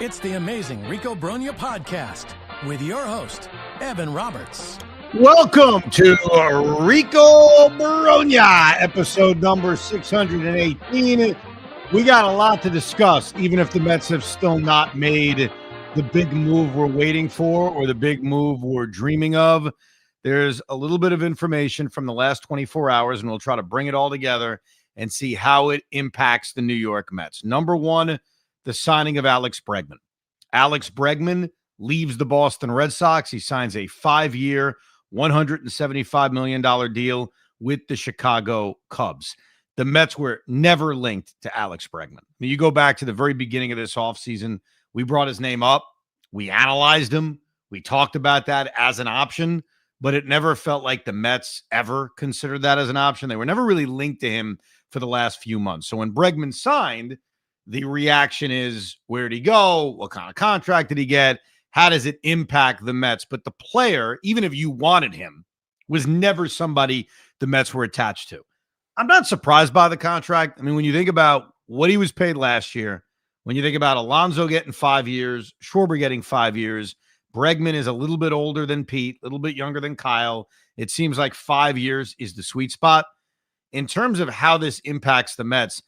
It's the amazing Rico Brogna podcast with your host, Evan Roberts. Welcome to Rico Brogna, episode number 618. We got a lot to discuss, even if the Mets have still not made the big move we're waiting for or the big move we're dreaming of. There's a little bit of information from the last 24 hours, and we'll try to bring it all together and see how it impacts the New York Mets. Number one, the signing of Alex Bregman. Alex Bregman leaves the Boston Red Sox. He signs a 5-year, $175 million deal with the Chicago Cubs. The Mets were never linked to Alex Bregman. I mean, you go back to the very beginning of this offseason, we brought his name up. We analyzed him. We talked about that as an option, but it never felt like the Mets ever considered that as an option. They were never really linked to him for the last few months. So when Bregman signed, the reaction is, where'd he go? What kind of contract did he get? How does it impact the Mets? But the player, even if you wanted him, was never somebody the Mets were attached to. I'm not surprised by the contract. I mean, when you think about what he was paid last year, when you think about Alonso getting 5 years, Schwarber getting 5 years, Bregman is a little bit older than Pete, a little bit younger than Kyle. It seems like 5 years is the sweet spot. In terms of how this impacts the Mets,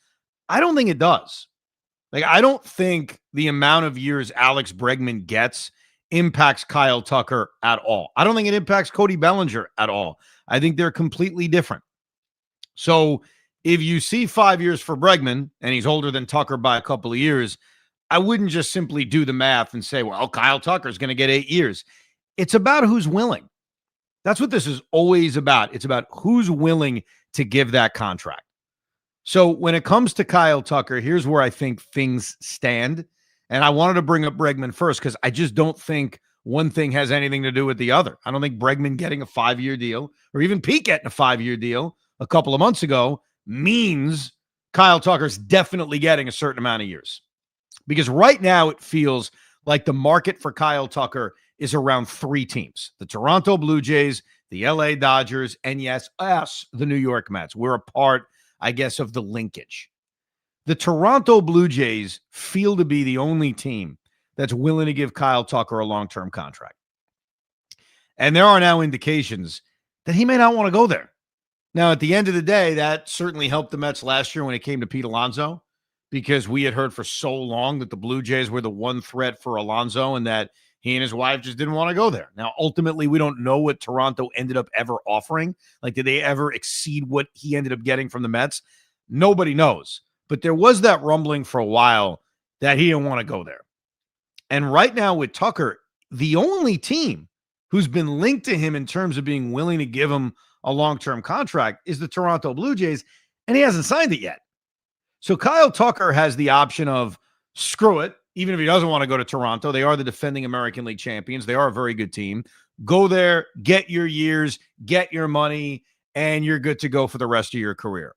I don't think it does. Like, I don't think the amount of years Alex Bregman gets impacts Kyle Tucker at all. I don't think it impacts Cody Bellinger at all. I think they're completely different. So if you see 5 years for Bregman, and he's older than Tucker by a couple of years, I wouldn't just simply do the math and say, well, Kyle Tucker's going to get 8 years. It's about who's willing. That's what this is always about. It's about who's willing to give that contract. So when it comes to Kyle Tucker, here's where I think things stand. And I wanted to bring up Bregman first because I just don't think one thing has anything to do with the other. I don't think Bregman getting a 5-year deal or even Pete getting a 5-year deal a couple of months ago means Kyle Tucker's definitely getting a certain amount of years. Because right now it feels like the market for Kyle Tucker is around 3 teams: the Toronto Blue Jays, the LA Dodgers, and yes, us, the New York Mets. We're a part, I guess, of the linkage. The Toronto Blue Jays feel to be the only team that's willing to give Kyle Tucker a long-term contract. And there are now indications that he may not want to go there. Now, at the end of the day, that certainly helped the Mets last year when it came to Pete Alonso, because we had heard for so long that the Blue Jays were the one threat for Alonso and that he and his wife just didn't want to go there. Now, ultimately, we don't know what Toronto ended up ever offering. Like, did they ever exceed what he ended up getting from the Mets? Nobody knows. But there was that rumbling for a while that he didn't want to go there. And right now with Tucker, the only team who's been linked to him in terms of being willing to give him a long-term contract is the Toronto Blue Jays, and he hasn't signed it yet. So Kyle Tucker has the option of screw it. Even if he doesn't want to go to Toronto, they are the defending American League champions. They are a very good team. Go there, get your years, get your money, and you're good to go for the rest of your career.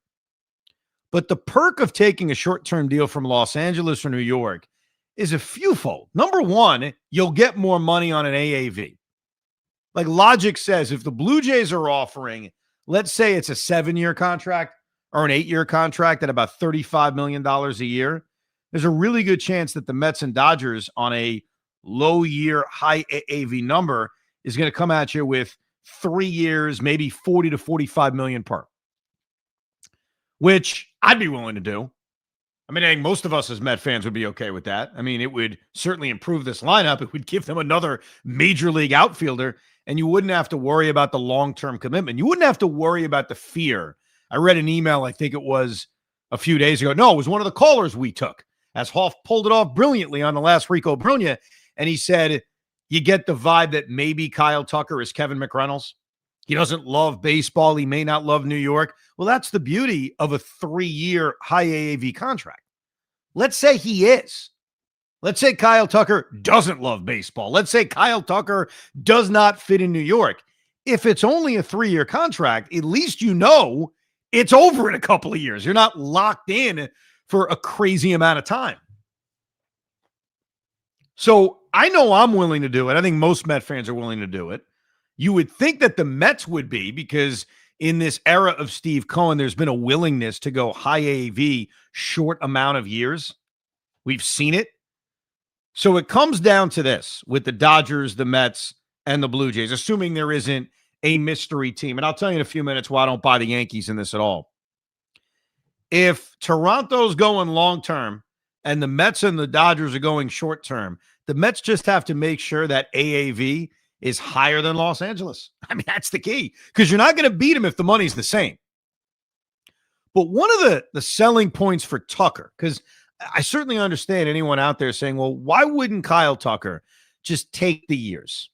But the perk of taking a short-term deal from Los Angeles or New York is a fewfold. Number one, you'll get more money on an AAV. Like logic says, if the Blue Jays are offering, let's say it's a 7-year contract or an 8-year contract at about $35 million a year, there's a really good chance that the Mets and Dodgers on a low year, high AAV number is going to come at you with 3 years, maybe 40 to 45 million per, which I'd be willing to do. I mean, I think most of us as Met fans would be okay with that. I mean, it would certainly improve this lineup. It would give them another major league outfielder, and you wouldn't have to worry about the long-term commitment. You wouldn't have to worry about the fear. I read an email, I think it was a few days ago. No, it was one of the callers we took, as Hoff pulled it off brilliantly on the last Rico Brogna, and he said, you get the vibe that maybe Kyle Tucker is Kevin McReynolds. He doesn't love baseball. He may not love New York. Well, that's the beauty of a 3-year high AAV contract. Let's say he is. Let's say Kyle Tucker doesn't love baseball. Let's say Kyle Tucker does not fit in New York. If it's only a 3-year contract, at least you know it's over in a couple of years. You're not locked in for a crazy amount of time. So I know I'm willing to do it. I think most Met fans are willing to do it. You would think that the Mets would be, because in this era of Steve Cohen, there's been a willingness to go high AAV, short amount of years. We've seen it. So it comes down to this with the Dodgers, the Mets, and the Blue Jays, assuming there isn't a mystery team. And I'll tell you in a few minutes why I don't buy the Yankees in this at all. If Toronto's going long term and the Mets and the Dodgers are going short term, the Mets just have to make sure that AAV is higher than Los Angeles. I mean, that's the key, because you're not going to beat them if the money's the same. But one of the selling points for Tucker, because I certainly understand anyone out there saying, well, why wouldn't Kyle Tucker just take the years?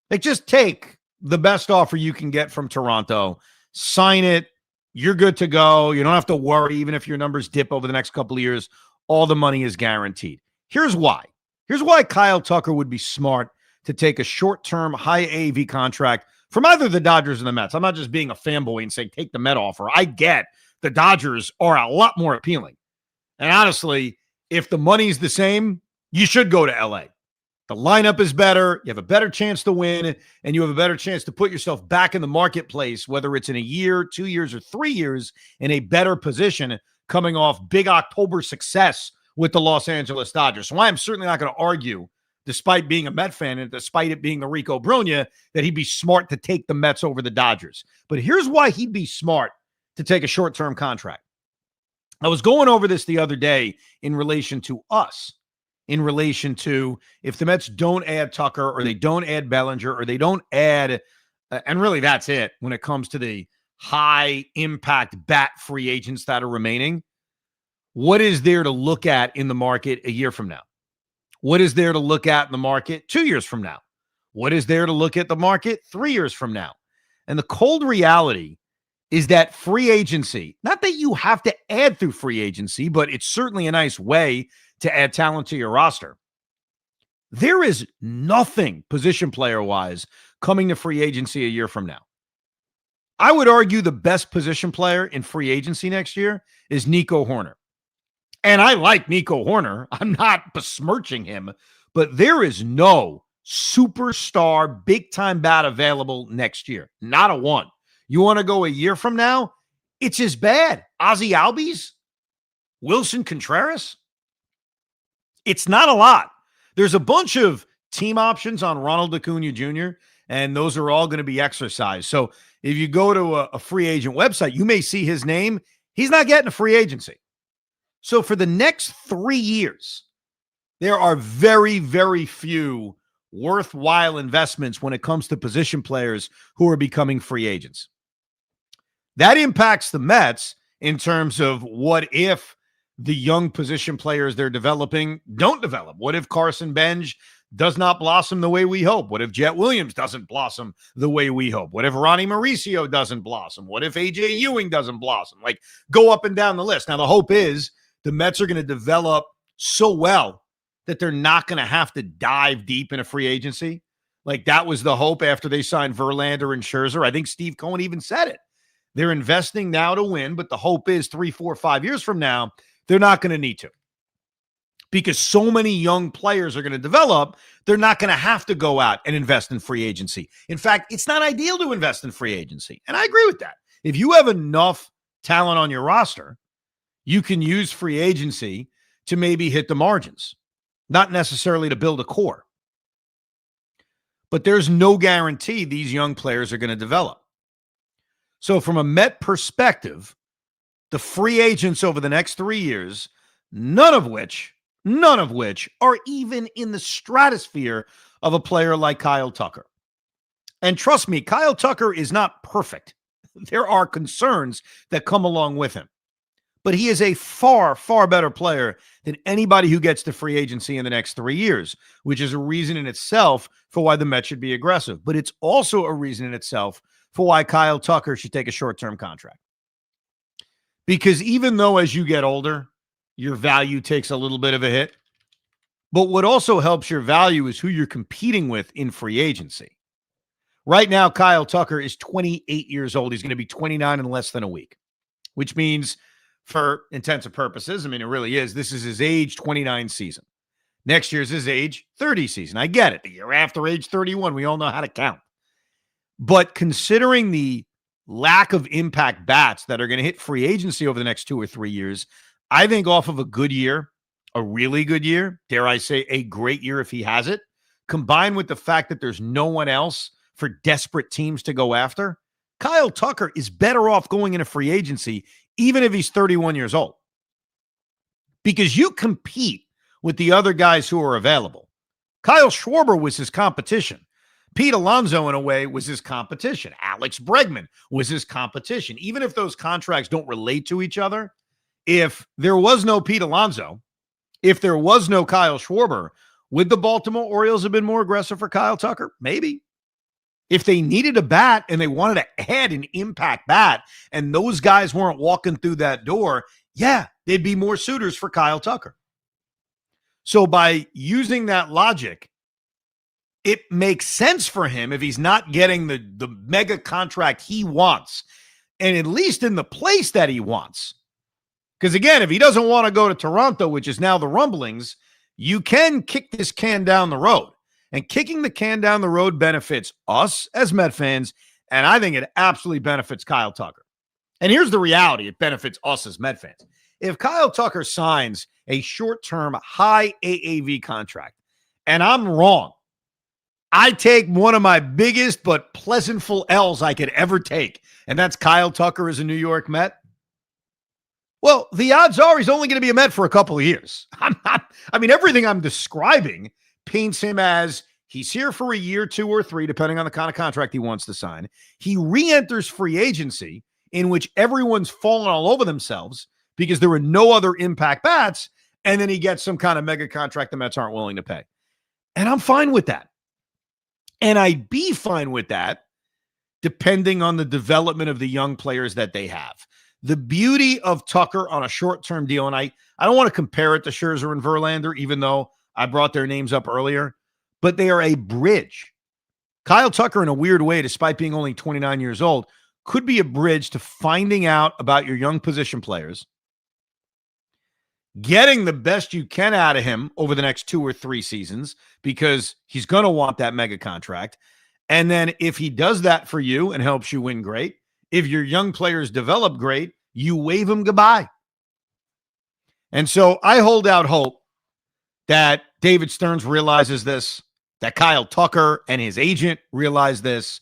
Like, just take the best offer you can get from Toronto, sign it, you're good to go. You don't have to worry, even if your numbers dip over the next couple of years, all the money is guaranteed. Here's why. Here's why Kyle Tucker would be smart to take a short-term, high AAV contract from either the Dodgers or the Mets. I'm not just being a fanboy and saying take the Met offer. I get the Dodgers are a lot more appealing. And honestly, if the money's the same, you should go to LA. The lineup is better. You have a better chance to win, and you have a better chance to put yourself back in the marketplace, whether it's in a year, 2 years, or 3 years, in a better position coming off big October success with the Los Angeles Dodgers. So I'm certainly not going to argue, despite being a Met fan and despite it being the Rico Brogna, that he'd be smart to take the Mets over the Dodgers. But here's why he'd be smart to take a short-term contract. I was going over this the other day in relation to us, in relation to if the Mets don't add Tucker or they don't add Bellinger or they don't add, and really that's it when it comes to the high-impact bat free agents that are remaining. What is there to look at in the market a year from now? What is there to look at in the market 2 years from now? What is there to look at the market 3 years from now? And the cold reality is that free agency, not that you have to add through free agency, but it's certainly a nice way to add talent to your roster. There is nothing position player-wise coming to free agency a year from now. I would argue the best position player in free agency next year is Nico Hoerner. And I like Nico Hoerner. I'm not besmirching him, but there is no superstar big-time bat available next year. Not a one. You want to go a year from now? It's as bad. Ozzie Albies? Wilson Contreras? It's not a lot. There's a bunch of team options on Ronald Acuna Jr., and those are all going to be exercised. So if you go to a free agent website, you may see his name. He's not getting a free agency. So for the next 3 years, there are very, very few worthwhile investments when it comes to position players who are becoming free agents. That impacts the Mets in terms of what if the young position players they're developing don't develop? What if Carson Bench does not blossom the way we hope? What if Jet Williams doesn't blossom the way we hope? What if Ronnie Mauricio doesn't blossom? What if A.J. Ewing doesn't blossom? Like, go up and down the list. Now, the hope is the Mets are going to develop so well that they're not going to have to dive deep in a free agency. Like, that was the hope after they signed Verlander and Scherzer. I think Steve Cohen even said it. They're investing now to win, but the hope is 3, 4, 5 years from now, they're not going to need to. Because so many young players are going to develop, they're not going to have to go out and invest in free agency. In fact, it's not ideal to invest in free agency. And I agree with that. If you have enough talent on your roster, you can use free agency to maybe hit the margins, not necessarily to build a core. But there's no guarantee these young players are going to develop. So from a Met perspective, the free agents over the next 3 years, none of which are even in the stratosphere of a player like Kyle Tucker. And trust me, Kyle Tucker is not perfect. There are concerns that come along with him. But he is a far, far better player than anybody who gets to free agency in the next 3 years, which is a reason in itself for why the Mets should be aggressive. But it's also a reason in itself for why Kyle Tucker should take a short-term contract. Because even though as you get older, your value takes a little bit of a hit, but what also helps your value is who you're competing with in free agency. Right now, Kyle Tucker is 28 years old. He's going to be 29 in less than a week, which means for intents and purposes, I mean, it really is, this is his age 29 season. Next year's his age 30 season. I get it. The year after age 31, we all know how to count. But considering the lack of impact bats that are going to hit free agency over the next 2 or 3 years, I think off of a good year, a really good year, dare I say a great year if he has it, combined with the fact that there's no one else for desperate teams to go after, Kyle Tucker is better off going into free agency even if he's 31 years old. Because you compete with the other guys who are available. Kyle Schwarber was his competition. Pete Alonso, in a way, was his competition. Alex Bregman was his competition. Even if those contracts don't relate to each other, if there was no Pete Alonso, if there was no Kyle Schwarber, would the Baltimore Orioles have been more aggressive for Kyle Tucker? Maybe. If they needed a bat and they wanted to add an impact bat and those guys weren't walking through that door, yeah, they'd be more suitors for Kyle Tucker. So by using that logic, it makes sense for him if he's not getting the mega contract he wants, and at least in the place that he wants. Because again, if he doesn't want to go to Toronto, which is now the rumblings, you can kick this can down the road. And kicking the can down the road benefits us as Met fans, and I think it absolutely benefits Kyle Tucker. And here's the reality. It benefits us as Met fans. If Kyle Tucker signs a short-term high AAV contract, and I'm wrong, I take one of my biggest but pleasantful L's I could ever take, and that's Kyle Tucker as a New York Met. Well, the odds are he's only going to be a Met for a couple of years. Everything I'm describing paints him as he's here for a year, 2 or 3, depending on the kind of contract he wants to sign. He re-enters free agency, in which everyone's fallen all over themselves because there were no other impact bats, and then he gets some kind of mega contract the Mets aren't willing to pay. And I'm fine with that. And I'd be fine with that depending on the development of the young players that they have. The beauty of Tucker on a short-term deal, and I don't want to compare it to Scherzer and Verlander, even though I brought their names up earlier, but they are a bridge. Kyle Tucker, in a weird way, despite being only 29 years old, could be a bridge to finding out about your young position players, getting the best you can out of him over the next 2 or 3 seasons, because he's going to want that mega contract. And then if he does that for you and helps you win, great. If your young players develop great, you wave them goodbye. And so I hold out hope that David Stearns realizes this, that Kyle Tucker and his agent realize this.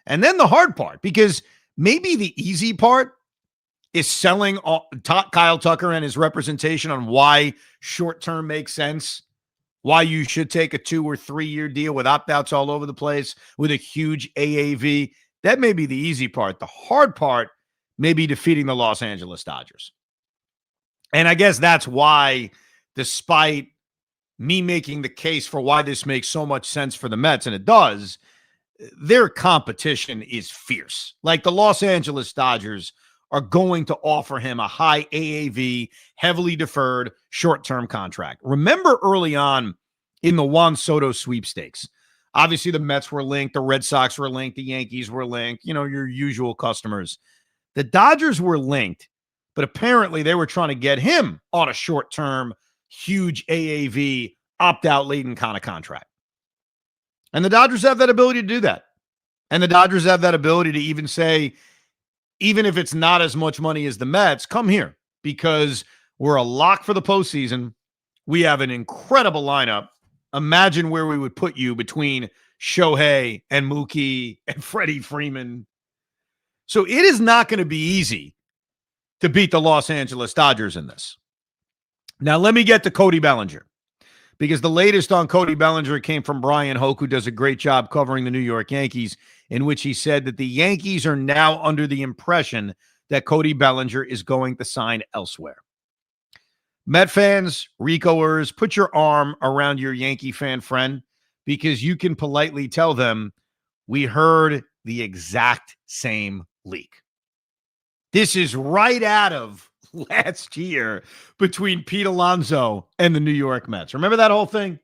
And then the hard part, because maybe the easy part is selling Kyle Tucker and his representation on why short-term makes sense, why you should take a 2 or 3 year deal with opt-outs all over the place with a huge AAV. That may be the easy part. The hard part may be defeating the Los Angeles Dodgers. And I guess that's why, despite me making the case for why this makes so much sense for the Mets, and it does, their competition is fierce. Like the Los Angeles Dodgers are going to offer him a high AAV, heavily deferred, short-term contract. Remember early on in the Juan Soto sweepstakes, obviously the Mets were linked, the Red Sox were linked, the Yankees were linked, your usual customers. The Dodgers were linked, but apparently they were trying to get him on a short-term, huge AAV, opt-out laden kind of contract. And the Dodgers have that ability to do that. And the Dodgers have that ability to even say, even if it's not as much money as the Mets, come here, because we're a lock for the postseason. We have an incredible lineup. Imagine where we would put you between Shohei and Mookie and Freddie Freeman. So it is not going to be easy to beat the Los Angeles Dodgers in this. Now, let me get to Cody Bellinger, because the latest on Cody Bellinger came from Brian Hoke, who does a great job covering the New York Yankees, in which he said that the Yankees are now under the impression that Cody Bellinger is going to sign elsewhere. Met fans, Ricoers, put your arm around your Yankee fan friend, because you can politely tell them, we heard the exact same leak. This is right out of last year between Pete Alonso and the New York Mets. Remember that whole thing?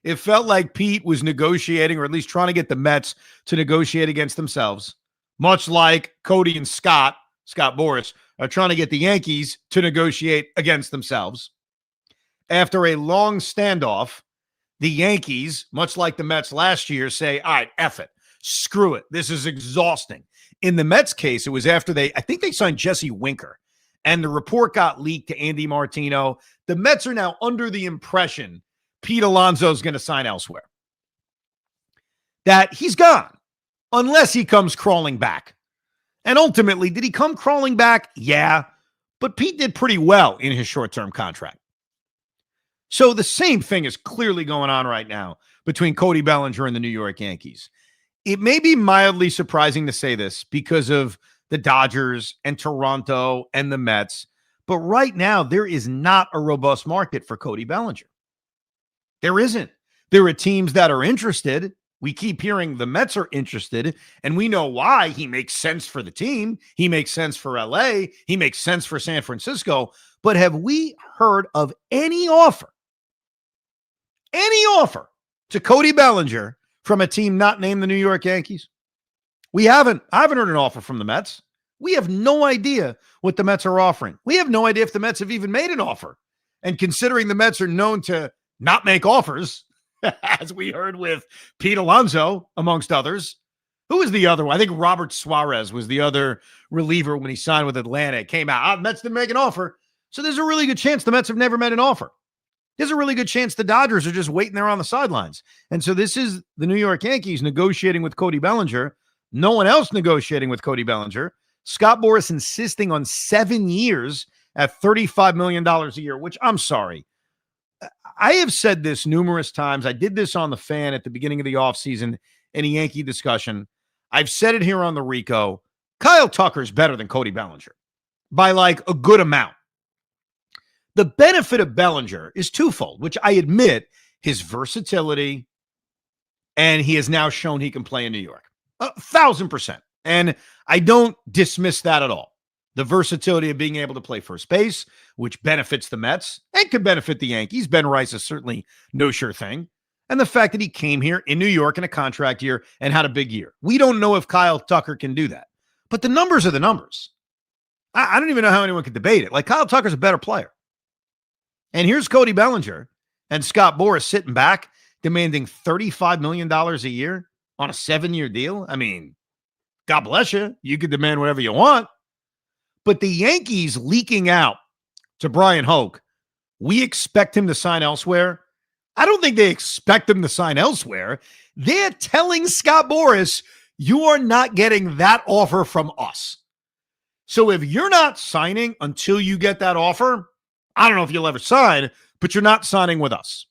It felt like Pete was negotiating, or at least trying to get the Mets to negotiate against themselves, much like Cody and Scott Boras, are trying to get the Yankees to negotiate against themselves. After a long standoff, the Yankees, much like the Mets last year, say, all right, F it. Screw it. This is exhausting. In the Mets case, it was after I think they signed Jesse Winker. and the report got leaked to Andy Martino, the Mets are now under the impression Pete Alonso is going to sign elsewhere. That he's gone, unless he comes crawling back. And ultimately, did he come crawling back? Yeah, but Pete did pretty well in his short-term contract. So the same thing is clearly going on right now between Cody Bellinger and the New York Yankees. It may be mildly surprising to say this because of the Dodgers and Toronto and the Mets, but right now there is not a robust market for Cody Bellinger. There isn't. There are teams that are interested. We keep hearing the Mets are interested, and we know why. He makes sense for the team. He makes sense for LA. He makes sense for San Francisco. But have we heard of any offer to Cody Bellinger from a team not named the New York Yankees? We haven't. I haven't heard an offer from the Mets. We have no idea what the Mets are offering. We have no idea if the Mets have even made an offer. And considering the Mets are known to not make offers, as we heard with Pete Alonso, amongst others. Who was the other one? I think Robert Suarez was the other reliever when he signed with Atlanta. It came out. Mets didn't make an offer. So there's a really good chance the Mets have never made an offer. There's a really good chance the Dodgers are just waiting there on the sidelines. And so this is the New York Yankees negotiating with Cody Bellinger. No one else negotiating with Cody Bellinger. Scott Boras insisting on 7 years at $35 million a year, which I'm sorry. I have said this numerous times. I did this on the Fan at the beginning of the offseason in a Yankee discussion. I've said it here on the Rico. Kyle Tucker is better than Cody Bellinger by like a good amount. The benefit of Bellinger is twofold, which I admit his versatility, and he has now shown he can play in New York. 1,000%. And I don't dismiss that at all. The versatility of being able to play first base, which benefits the Mets and could benefit the Yankees. Ben Rice is certainly no sure thing. And the fact that he came here in New York in a contract year and had a big year. We don't know if Kyle Tucker can do that. But the numbers are the numbers. I don't even know how anyone could debate it. Like, Kyle Tucker's a better player. And here's Cody Bellinger and Scott Boras sitting back demanding $35 million a year on a 7-year deal. I mean, God bless you. You could demand whatever you want. But the Yankees leaking out to Brian Hoke, we expect him to sign elsewhere. I don't think they expect him to sign elsewhere. They're telling Scott Boras, you are not getting that offer from us. So if you're not signing until you get that offer, I don't know if you'll ever sign, but you're not signing with us.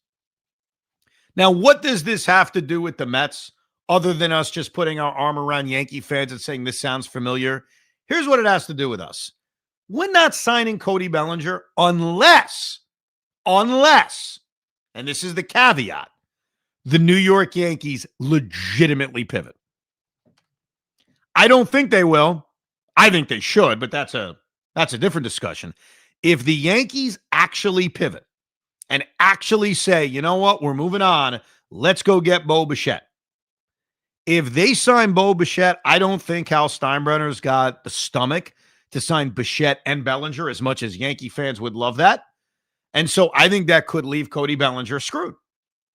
Now, what does this have to do with the Mets, other than us just putting our arm around Yankee fans and saying this sounds familiar? Here's what it has to do with us. We're not signing Cody Bellinger unless, and this is the caveat, the New York Yankees legitimately pivot. I don't think they will. I think they should, but that's a different discussion. If the Yankees actually pivot and actually say, you know what, we're moving on, let's go get Bo Bichette. If they sign Bo Bichette, I don't think Hal Steinbrenner's got the stomach to sign Bichette and Bellinger as much as Yankee fans would love that. And so I think that could leave Cody Bellinger screwed.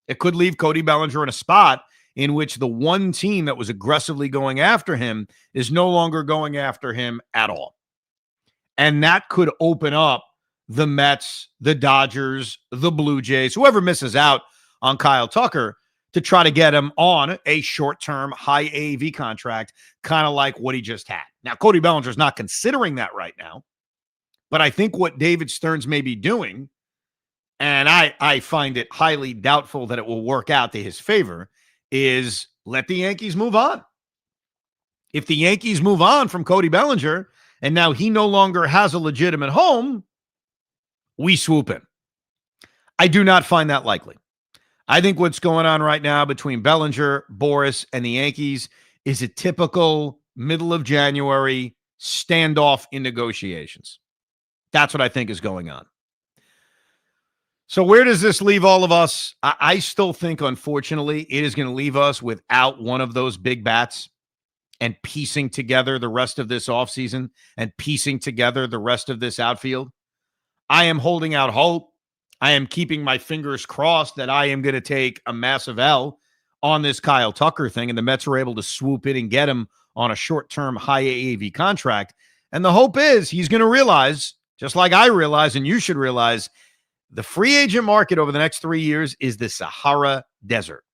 It could leave Cody Bellinger in a spot in which the one team that was aggressively going after him is no longer going after him at all. And that could open up the Mets, the Dodgers, the Blue Jays, whoever misses out on Kyle Tucker, to try to get him on a short-term high AAV contract, kind of like what he just had. Now, Cody Bellinger's not considering that right now, but I think what David Stearns may be doing, and I find it highly doubtful that it will work out to his favor, is let the Yankees move on. If the Yankees move on from Cody Bellinger, and now he no longer has a legitimate home, we swoop in. I do not find that likely. I think what's going on right now between Bellinger, Boras, and the Yankees is a typical middle of January standoff in negotiations. That's what I think is going on. So where does this leave all of us? I still think, unfortunately, it is going to leave us without one of those big bats and piecing together the rest of this offseason and piecing together the rest of this outfield. I am holding out hope. I am keeping my fingers crossed that I am going to take a massive L on this Kyle Tucker thing, and the Mets are able to swoop in and get him on a short-term high AAV contract. And the hope is he's going to realize just like I realize, and you should realize, the free agent market over the next 3 years is the Sahara Desert.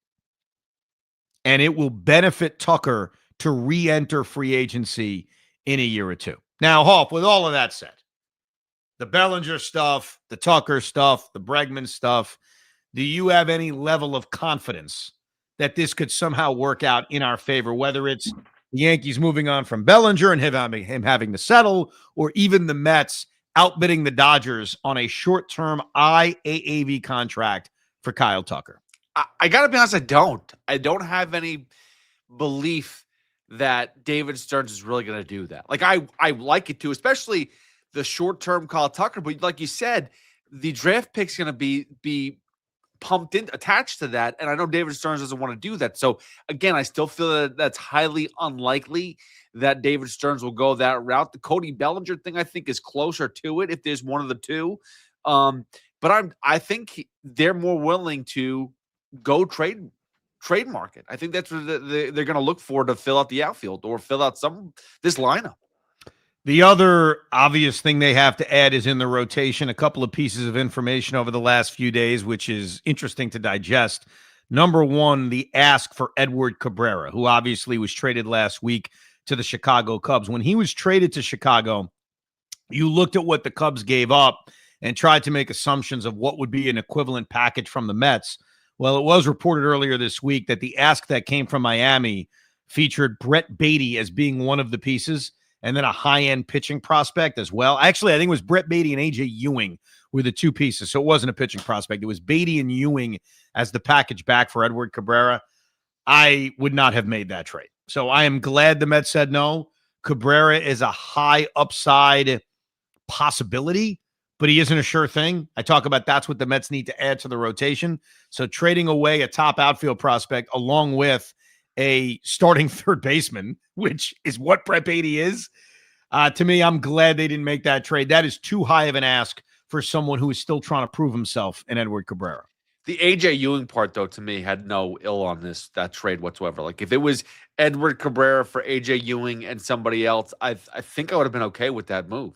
And it will benefit Tucker to re-enter free agency in a year or two. Now, Hoff, with all of that said, the Bellinger stuff, the Tucker stuff, the Bregman stuff, do you have any level of confidence that this could somehow work out in our favor, whether it's the Yankees moving on from Bellinger and him having to settle, or even the Mets outbidding the on a short-term IAAV contract for Kyle Tucker? I got to be honest, I don't have any belief that David Stearns is really going to do that. Like, I like it too, especially the short-term Kyle Tucker. But like you said, the draft pick's going to be pumped in, attached to that. And I know David Stearns doesn't want to do that. So again, I still feel that that's highly unlikely that David Stearns will go that route. The Cody Bellinger thing, I think, is closer to it if there's one of the two. But I think they're more willing to go trade market. I think that's what they're going to look for to fill out the outfield or fill out this lineup. The other obvious thing they have to add is in the rotation, a couple of pieces of information over the last few days, which is interesting to digest. Number one, the ask for Edward Carera, who obviously was traded last week to the Chicago Cubs. When he was traded to Chicago, you looked at what the Cubs gave up and tried to make assumptions of what would be an equivalent package from the Mets. Well, it was reported earlier this week that the ask that came from Miami featured Brett Beatty as being one of the pieces, and then a high-end pitching prospect as well. Actually, I think it was Brett Beatty and A.J. Ewing were the two pieces, so it wasn't a pitching prospect. It was Beatty and Ewing as the package back for Edward Carera. I would not have made that trade. So I am glad the Mets said no. Cabrera is a high upside possibility, but he isn't a sure thing. I talk about that's what the Mets need to add to the rotation. So trading away a top outfield prospect along with a starting third baseman, which is what Brett Beatty is, to me, I'm glad they didn't make that trade. That is too high of an ask for someone who is still trying to prove himself in Edward Carera. The A.J. Ewing part, though, to me, had no ill on that trade whatsoever. Like, if it was Edward Carera for A.J. Ewing and somebody else, I think I would have been okay with that move.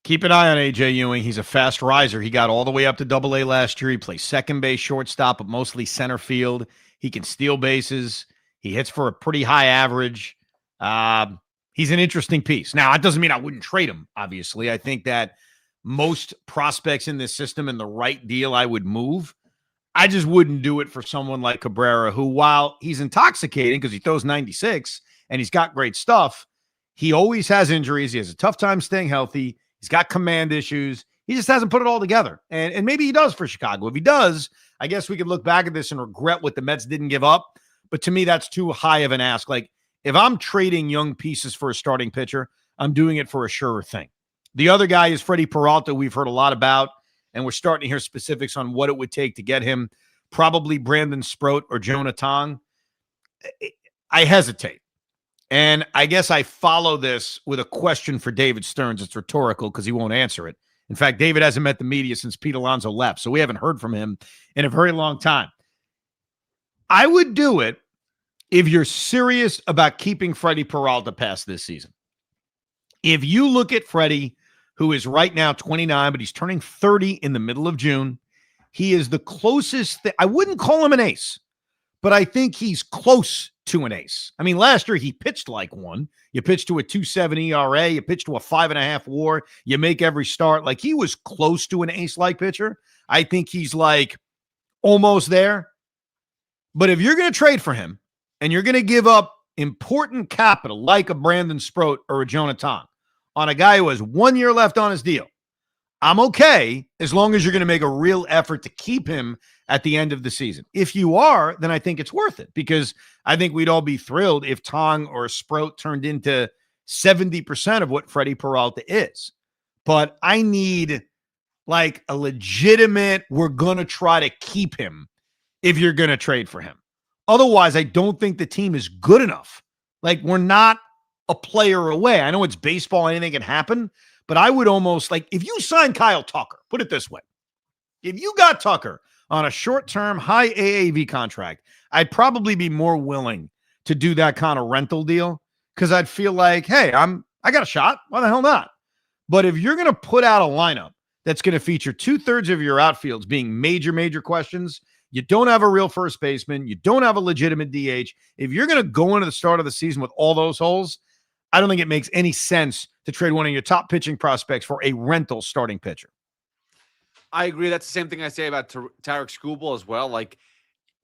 Keep an eye on A.J. Ewing. He's a fast riser. He got all the way up to Double-A last year. He plays second base, shortstop, but mostly center field. He can steal bases. He hits for a pretty high average. He's an interesting piece. Now, that doesn't mean I wouldn't trade him, obviously. I think that most prospects in this system in the right deal, I would move. I just wouldn't do it for someone like Cabrera, who, while he's intoxicating because he throws 96 and he's got great stuff, he always has injuries. He has a tough time staying healthy. He's got command issues. He just hasn't put it all together. And maybe he does for Chicago. If he does, I guess we could look back at this and regret what the Mets didn't give up. But to me, that's too high of an ask. Like, if I'm trading young pieces for a starting pitcher, I'm doing it for a surer thing. The other guy is Freddie Peralta, we've heard a lot about, and we're starting to hear specifics on what it would take to get him. Probably Brandon Sproat or Jonah Tong. I hesitate. And I guess I follow this with a question for David Stearns. It's rhetorical because he won't answer it. In fact, David hasn't met the media since Pete Alonso left, so we haven't heard from him in a very long time. I would do it if you're serious about keeping Freddie Peralta past this season. If you look at Freddie, who is right now 29, but he's turning 30 in the middle of June, he is the closest I wouldn't call him an ace, but I think he's close to an ace. I mean, last year he pitched like one. You pitched to a 2.7 ERA. You pitched to a 5.5 WAR. You make every start. Like, he was close to an ace-like pitcher. I think he's like almost there. But if you're going to trade for him and you're going to give up important capital like a Brandon Sproat or a Jonah Tong on a guy who has 1 year left on his deal, I'm okay as long as you're going to make a real effort to keep him at the end of the season. If you are, then I think it's worth it, because I think we'd all be thrilled if Tong or Sproat turned into 70% of what Freddie Peralta is. But I need like a legitimate, we're going to try to keep him if you're going to trade for him. Otherwise, I don't think the team is good enough. Like, we're not a player away. I know it's baseball, anything can happen, but I would almost, like, if you sign Kyle Tucker, put it this way. If you got Tucker on a short-term, high AAV contract, I'd probably be more willing to do that kind of rental deal, because I'd feel like, hey, I got a shot. Why the hell not? But if you're going to put out a lineup that's going to feature 2/3 of your outfields being major questions, you don't have a real first baseman, you don't have a legitimate DH. If you're going to go into the start of the season with all those holes, I don't think it makes any sense to trade one of your top pitching prospects for a rental starting pitcher. I agree. That's the same thing I say about Tarek Skubal as well. Like,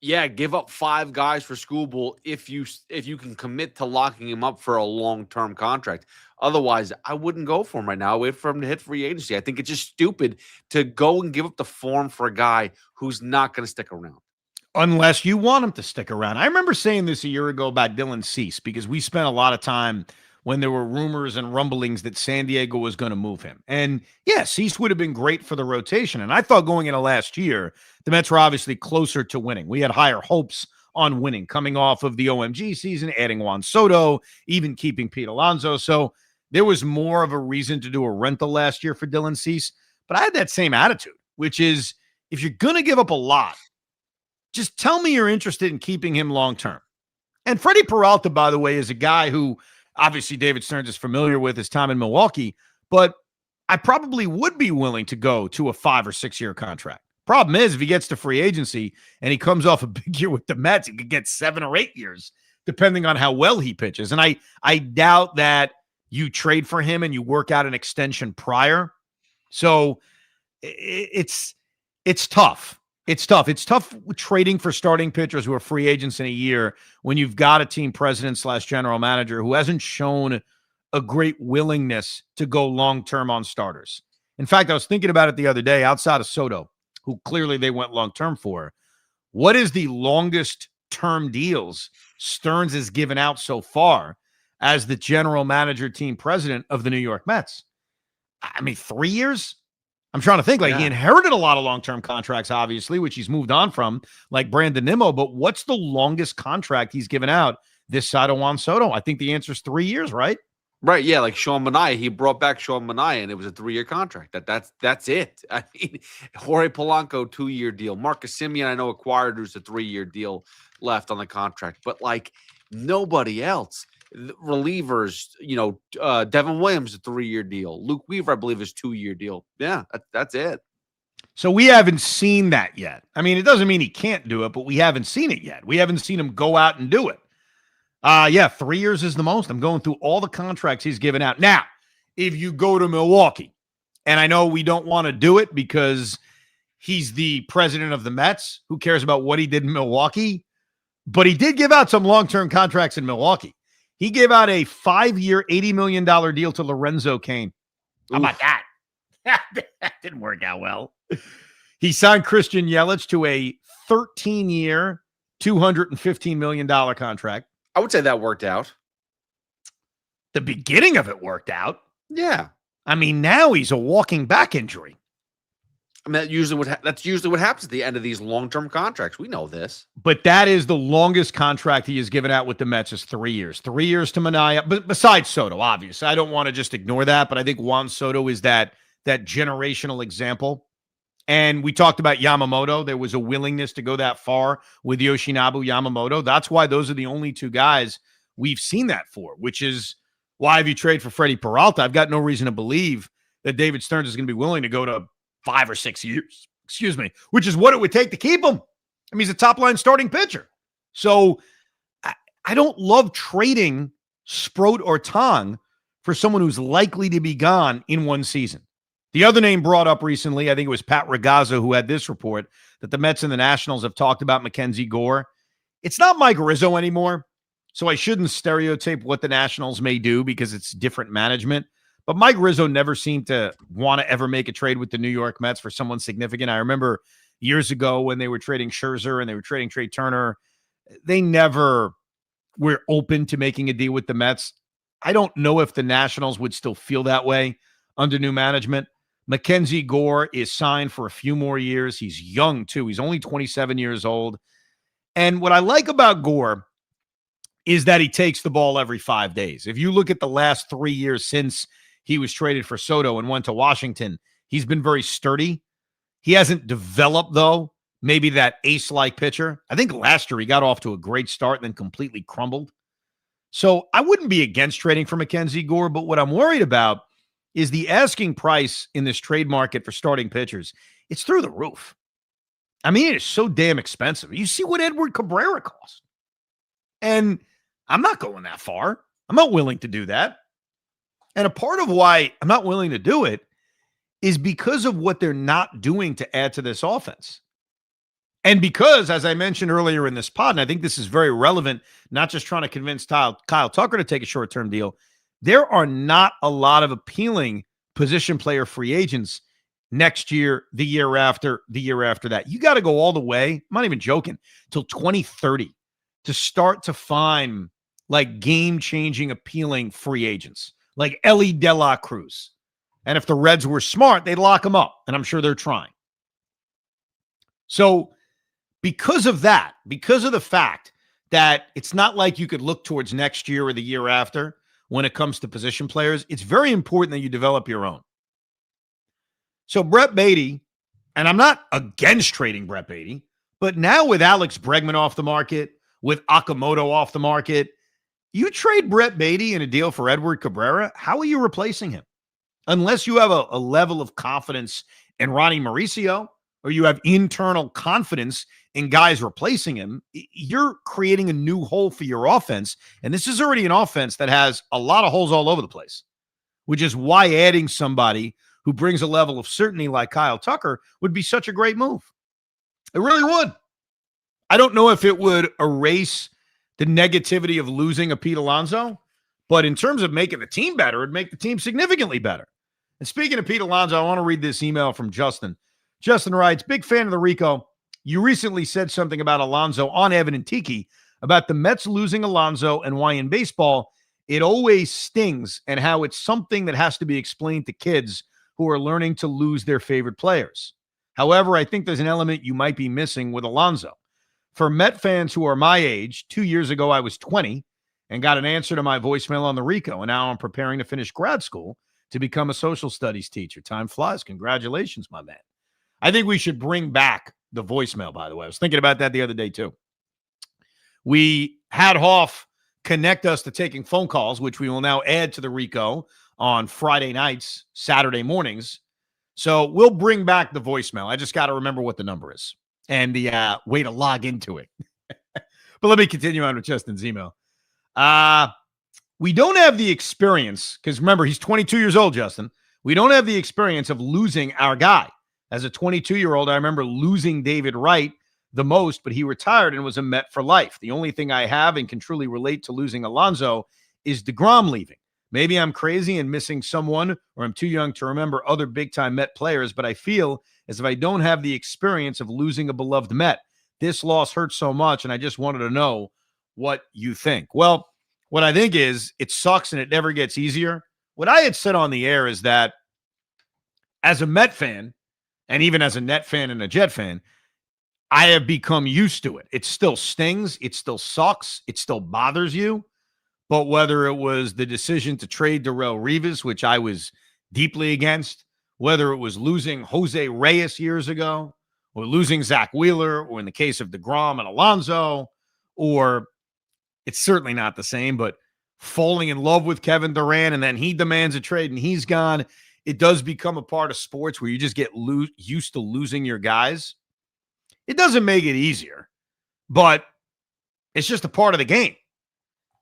yeah, give up 5 guys for Skubal if you can commit to locking him up for a long-term contract. Otherwise, I wouldn't go for him right now. Wait for him to hit free agency. I think it's just stupid to go and give up the form for a guy who's not going to stick around. Unless you want him to stick around. I remember saying this a year ago about Dylan Cease because we spent a lot of time when there were rumors and rumblings that San Diego was going to move him. And yeah, Cease would have been great for the rotation. And I thought going into last year, the Mets were obviously closer to winning. We had higher hopes on winning coming off of the OMG season, adding Juan Soto, even keeping Pete Alonso. So there was more of a reason to do a rental last year for Dylan Cease. But I had that same attitude, which is if you're going to give up a lot, just tell me you're interested in keeping him long-term. And Freddie Peralta, by the way, is a guy who obviously David Stearns is familiar with his time in Milwaukee, but I probably would be willing to go to a 5 or 6 year contract. Problem is, if he gets to free agency and he comes off a big year with the Mets, he could get 7 or 8 years, depending on how well he pitches. And I doubt that you trade for him and you work out an extension prior. So it's tough. It's tough. It's tough trading for starting pitchers who are free agents in a year when you've got a team president / general manager who hasn't shown a great willingness to go long-term on starters. In fact, I was thinking about it the other day outside of Soto, who clearly they went long-term for. What is the longest term deals Stearns has given out so far as the general manager team president of the New York Mets? I mean, 3 years? I'm trying to think. He inherited a lot of long-term contracts, obviously, which he's moved on from, like Brandon Nimmo. But what's the longest contract he's given out this side of Juan Soto? I think the answer is 3 years, right? Right, yeah, like Sean Manaea. He brought back Sean Manaea, and it was a 3-year contract. That's it. I mean, Jorge Polanco, 2-year deal. Marcus Semien, I know, acquired, who's a 3-year deal left on the contract. But, nobody else. Relievers, Devin Williams, a 3-year deal. Luke Weaver, I believe, is 2-year deal. Yeah, that's it. So we haven't seen that yet. I mean, it doesn't mean he can't do it, but we haven't seen it yet. We haven't seen him go out and do it. 3 years is the most. I'm going through all the contracts he's given out. Now, if you go to Milwaukee, and I know we don't want to do it because he's the president of the Mets, who cares about what he did in Milwaukee, but he did give out some long-term contracts in Milwaukee. He gave out a 5-year, $80 million deal to Lorenzo Cain. How about that? That didn't work out well. He signed Christian Yelich to a 13-year, $215 million contract. I would say that worked out. The beginning of it worked out. Yeah. I mean, now he's a walking back injury. I mean, that's usually what happens at the end of these long-term contracts. We know this. But that is the longest contract he has given out with the Mets is 3 years. 3 years to Manaea, but besides Soto, obviously. I don't want to just ignore that, but I think Juan Soto is that generational example. And we talked about Yamamoto. There was a willingness to go that far with Yoshinobu Yamamoto. That's why those are the only 2 guys we've seen that for, which is why if you trade for Freddie Peralta, I've got no reason to believe that David Stearns is going to be willing to go to 5 or 6 years, which is what it would take to keep him. I mean, he's a top-line starting pitcher. So I don't love trading Sproat or Tong for someone who's likely to be gone in one season. The other name brought up recently, I think it was Pat Ragazza, who had this report that the Mets and the Nationals have talked about Mackenzie Gore. It's not Mike Rizzo anymore, so I shouldn't stereotype what the Nationals may do because it's different management. But Mike Rizzo never seemed to want to ever make a trade with the New York Mets for someone significant. I remember years ago when they were trading Scherzer and they were trading Trey Turner, they never were open to making a deal with the Mets. I don't know if the Nationals would still feel that way under new management. Mackenzie Gore is signed for a few more years. He's young, too. He's only 27 years old. And what I like about Gore is that he takes the ball every 5 days. If you look at the last 3 years since he was traded for Soto and went to Washington, he's been very sturdy. He hasn't developed, though, maybe that ace-like pitcher. I think last year he got off to a great start and then completely crumbled. So I wouldn't be against trading for Mackenzie Gore, but what I'm worried about is the asking price in this trade market for starting pitchers. It's through the roof. I mean, it is so damn expensive. You see what Edward Carera cost. And I'm not going that far. I'm not willing to do that. And a part of why I'm not willing to do it is because of what they're not doing to add to this offense. And because, as I mentioned earlier in this pod, and I think this is very relevant, not just trying to convince Kyle Tucker to take a short-term deal, there are not a lot of appealing position player free agents next year, the year after that. You got to go all the way, I'm not even joking, till 2030 to start to find like game-changing, appealing free agents, like Ellie De La Cruz. And if the Reds were smart, they'd lock him up, and I'm sure they're trying. So because of that, because of the fact that it's not like you could look towards next year or the year after when it comes to position players, it's very important that you develop your own. So Brett Baty, and I'm not against trading Brett Baty, but now with Alex Bregman off the market, with Okamoto off the market, you trade Brett Baty in a deal for Edward Carera, how are you replacing him? Unless you have a level of confidence in Ronnie Mauricio, or you have internal confidence in guys replacing him, you're creating a new hole for your offense. And this is already an offense that has a lot of holes all over the place, which is why adding somebody who brings a level of certainty like Kyle Tucker would be such a great move. It really would. I don't know if it would erase the negativity of losing a Pete Alonso, but in terms of making the team better, it'd make the team significantly better. And speaking of Pete Alonso, I want to read this email from Justin. Justin writes, big fan of the Rico. You recently said something about Alonso on Evan and Tiki about the Mets losing Alonso and why in baseball it always stings and how it's something that has to be explained to kids who are learning to lose their favorite players. However, I think there's an element you might be missing with Alonso. For Met fans who are my age, 2 years ago I was 20 and got an answer to my voicemail on the Rico, and now I'm preparing to finish grad school to become a social studies teacher. Time flies. Congratulations, my man. I think we should bring back the voicemail, by the way. I was thinking about that the other day, too. We had Hoff connect us to taking phone calls, which we will now add to the Rico on Friday nights, Saturday mornings. So we'll bring back the voicemail. I just got to remember what the number is and the way to log into it. But let me continue on with Justin's email. We don't have the experience, because remember, he's 22 years old, Justin. We don't have the experience of losing our guy. As a 22-year-old, I remember losing David Wright the most, but he retired and was a Met for life. The only thing I have and can truly relate to losing Alonso is DeGrom leaving. Maybe I'm crazy and missing someone, or I'm too young to remember other big-time Met players, but I feel as if I don't have the experience of losing a beloved Met. This loss hurts so much, and I just wanted to know what you think. Well, what I think is it sucks and it never gets easier. What I had said on the air is that as a Met fan, and even as a Net fan and a Jet fan, I have become used to it. It still stings. It still sucks. It still bothers you. But whether it was the decision to trade Darrelle Revis, which I was deeply against, whether it was losing Jose Reyes years ago, or losing Zach Wheeler, or in the case of DeGrom and Alonso, or it's certainly not the same, but falling in love with Kevin Durant and then he demands a trade and he's gone. It does become a part of sports where you just get used to losing your guys. It doesn't make it easier, but it's just a part of the game.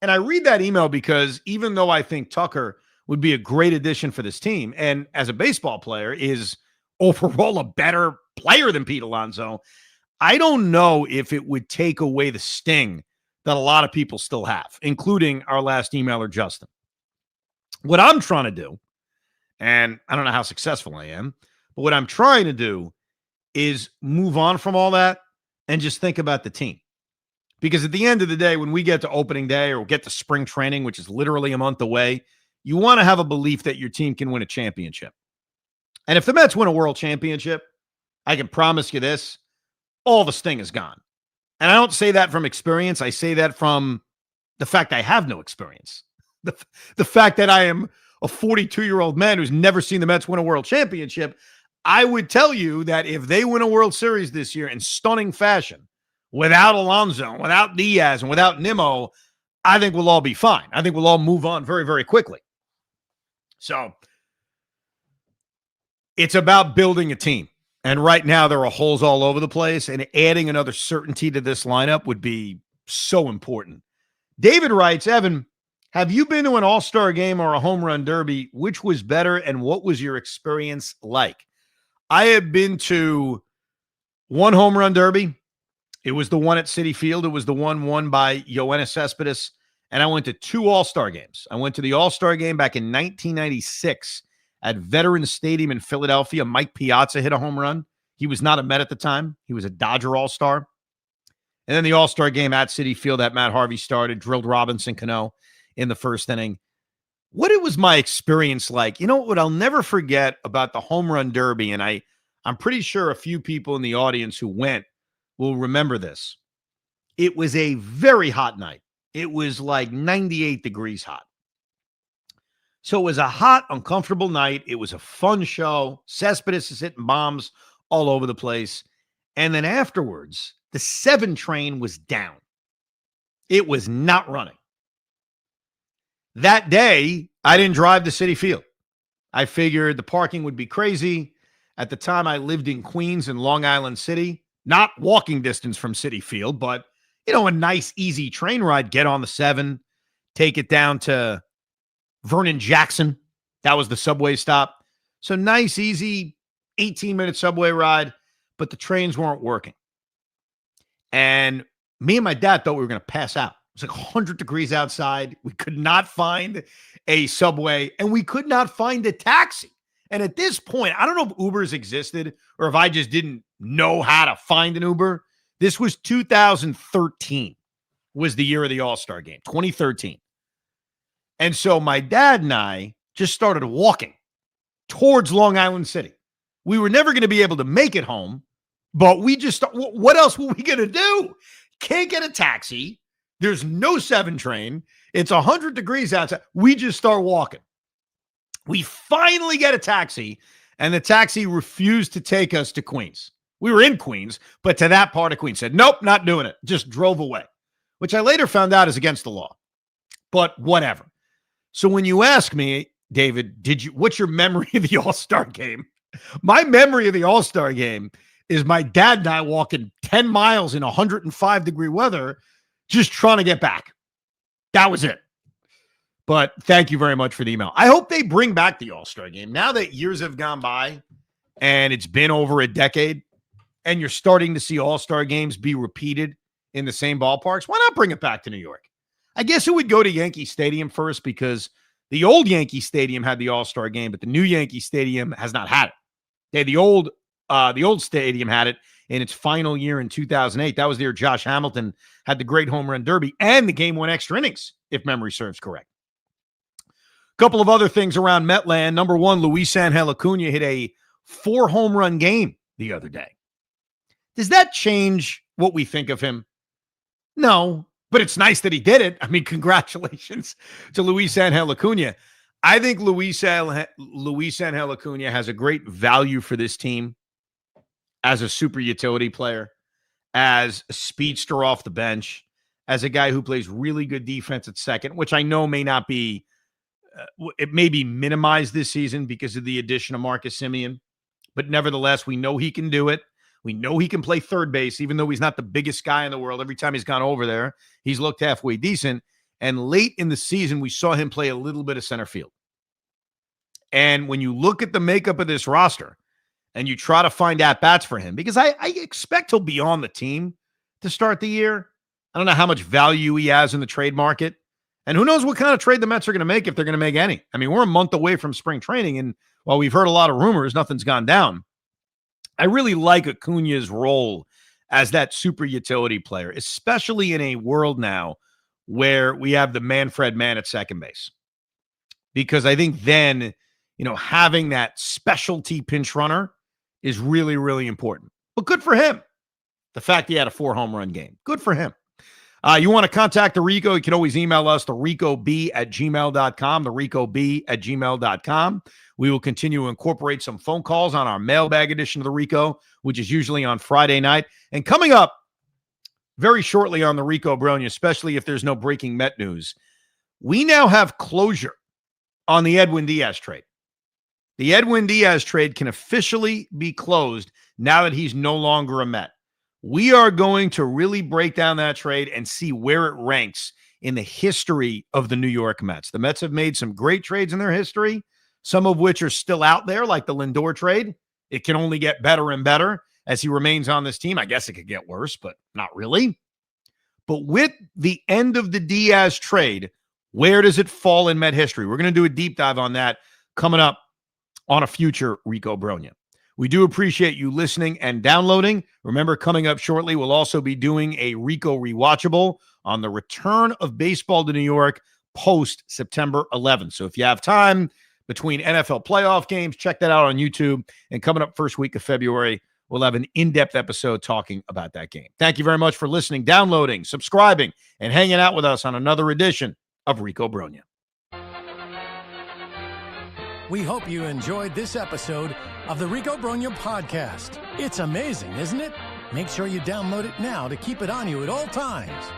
And I read that email because even though I think Tucker would be a great addition for this team, and as a baseball player is overall a better player than Pete Alonso, I don't know if it would take away the sting that a lot of people still have, including our last emailer, Justin. What I'm trying to do, and I don't know how successful I am, but what I'm trying to do is move on from all that and just think about the team. Because at the end of the day, when we get to opening day or get to spring training, which is literally a month away, you want to have a belief that your team can win a championship. And if the Mets win a world championship, I can promise you this, all the sting is gone. And I don't say that from experience. I say that from the fact I have no experience. The fact that I am a 42-year-old man who's never seen the Mets win a world championship. I would tell you that if they win a World Series this year in stunning fashion, without Alonso, without Diaz, and without Nimmo, I think we'll all be fine. I think we'll all move on very, very quickly. So It's about building a team. And right now there are holes all over the place, and adding another certainty to this lineup would be so important. David writes, Evan, have you been to an all-star game or a home run derby? Which was better, and what was your experience like? I have been to one home run derby. It was the one at Citi Field. It was the one won by Yoenis Cespedes. And I went to two all-star games. I went to the all-star game back in 1996 at Veterans Stadium in Philadelphia. Mike Piazza hit a home run. He was not a Met at the time. He was a Dodger all-star. And then the all-star game at Citi Field that Matt Harvey started, drilled Robinson Cano in the first inning. What it was my experience like, you know what I'll never forget about the home run derby, and I'm pretty sure a few people in the audience who went will remember this. It was a very hot night. It was like 98 degrees hot. So it was a hot, uncomfortable night. It was a fun show. Cespedes is hitting bombs all over the place. And then afterwards, the 7 train was down. It was not running. That day, I didn't drive to Citi Field. I figured the parking would be crazy. At the time, I lived in Queens and Long Island City, not walking distance from Citi Field, but, you know, a nice, easy train ride. Get on the 7, take it down to Vernon Jackson. That was the subway stop. So nice, easy 18-minute subway ride, but the trains weren't working. And me and my dad thought we were going to pass out. It was like 100 degrees outside. We could not find a subway, and we could not find a taxi. And at this point, I don't know if Ubers existed or if I just didn't know how to find an Uber. This was 2013 was the year of the All-Star game, 2013. And so my dad and I just started walking towards Long Island City. We were never going to be able to make it home, but we just, what else were we going to do? Can't get a taxi. There's no 7 train. It's 100 degrees outside. We just start walking. We finally get a taxi, and the taxi refused to take us to Queens. We were in Queens, but to that part of Queens. Said, nope, not doing it. Just drove away, which I later found out is against the law. But whatever. So when you ask me, David, what's your memory of the All-Star game? My memory of the All-Star game is my dad and I walking 10 miles in 105-degree weather just trying to get back. That was it. But thank you very much for the email. I hope they bring back the All-Star game. Now that years have gone by and it's been over a decade and you're starting to see All-Star games be repeated in the same ballparks, why not bring it back to New York? I guess it would go to Yankee Stadium first because the old Yankee Stadium had the All-Star game, but the new Yankee Stadium has not had it. The old stadium had it in its final year in 2008. That was the year Josh Hamilton had the great home run derby and the game went extra innings, if memory serves correct. A couple of other things around Metland. Number one, Luisangel Acuna hit a 4 home run game the other day. Does that change what we think of him? No, but it's nice that he did it. I mean, congratulations to Luisangel Acuna. I think Luisangel Acuna has a great value for this team as a super utility player, as a speedster off the bench, as a guy who plays really good defense at second, which I know may not be, it may be minimized this season because of the addition of Marcus Semien, but nevertheless, we know he can do it. We know he can play third base, even though he's not the biggest guy in the world. Every time he's gone over there, he's looked halfway decent. And late in the season, we saw him play a little bit of center field. And when you look at the makeup of this roster and you try to find at-bats for him, because I expect he'll be on the team to start the year. I don't know how much value he has in the trade market. And who knows what kind of trade the Mets are going to make if they're going to make any. I mean, we're a month away from spring training, and while we've heard a lot of rumors, nothing's gone down. I really like Acuna's role as that super utility player, especially in a world now where we have the Manfred man at second base. Because I think then, you know, having that specialty pinch runner is really, really important. But good for him. The fact he had a 4 home run game. Good for him. You want to contact the Rico, you can always email us, thericob@gmail.com, thericob@gmail.com. We will continue to incorporate some phone calls on our mailbag edition of the Rico, which is usually on Friday night. And coming up very shortly on the Rico Brogna, especially if there's no breaking Met news, we now have closure on the Edwin Diaz trade. The Edwin Diaz trade can officially be closed now that he's no longer a Met. We are going to really break down that trade and see where it ranks in the history of the New York Mets. The Mets have made some great trades in their history, some of which are still out there, like the Lindor trade. It can only get better and better as he remains on this team. I guess it could get worse, but not really. But with the end of the Diaz trade, where does it fall in Met history? We're going to do a deep dive on that coming up on a future Rico Brogna. We do appreciate you listening and downloading. Remember, coming up shortly, we'll also be doing a Rico Rewatchable on the return of baseball to New York post September 11th. So if you have time between NFL playoff games, check that out on YouTube. And coming up first week of February, we'll have an in-depth episode talking about that game. Thank you very much for listening, downloading, subscribing, and hanging out with us on another edition of Rico Brogna. We hope you enjoyed this episode of the Rico Brogna podcast. It's amazing, isn't it? Make sure you download it now to keep it on you at all times.